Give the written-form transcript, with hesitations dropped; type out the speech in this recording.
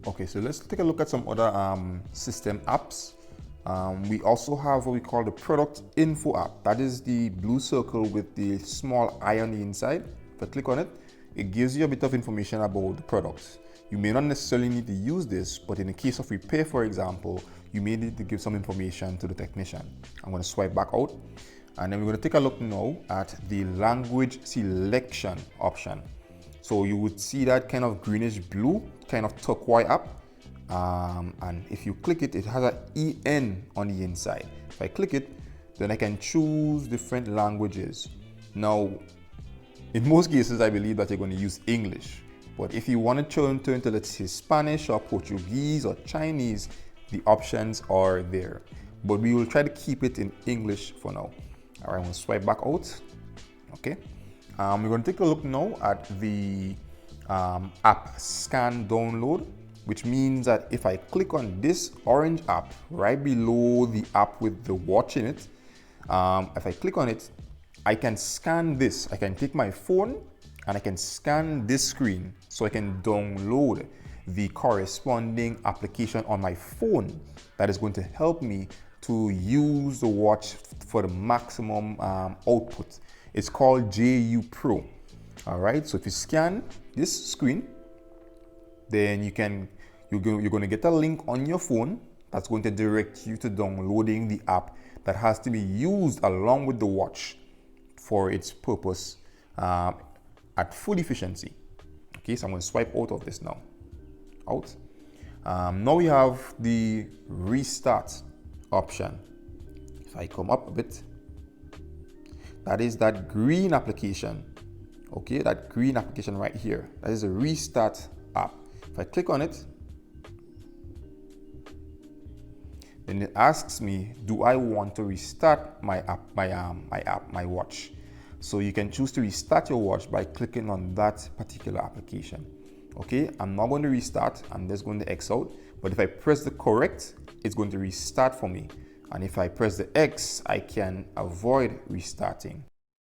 Okay, so let's take a look at some other system apps. We also have what we call the product info app. That is the blue circle with the small eye on the inside. If I click on it, it gives you a bit of information about the products. You may not necessarily need to use this, but in the case of repair, for example, you may need to give some information to the technician. I'm going to swipe back out, and then we're going to take a look now at the language selection option. So you would see that kind of greenish blue, kind of turquoise app. And if you click it, it has an EN on the inside. If I click it, then I can choose different languages. Now, in most cases, I believe that you're going to use English. But if you want to turn to, let's say, Spanish or Portuguese or Chinese, the options are there. But we will try to keep it in English for now. All right, I'm going to swipe back out. Okay. We're going to take a look now at the app scan download, which means that if I click on this orange app right below the app with the watch in it, if I click on it, I can scan this. I can take my phone and I can scan this screen so I can download the corresponding application on my phone that is going to help me to use the watch for the maximum output. It's called JU Pro. All right, so if you scan this screen, then you're going to get a link on your phone that's going to direct you to downloading the app that has to be used along with the watch for its purpose at full efficiency. Okay, so I'm going to swipe out of this now. Out. Now we have the restart option. If I come up a bit, that is that green application. Okay, that green application right here. That is a restart app. If I click on it, then it asks me, do I want to restart my watch? So you can choose to restart your watch by clicking on that particular application. Okay, I'm not going to restart. I'm just going to X out. But if I press the correct, it's going to restart for me. And if I press the X, I can avoid restarting.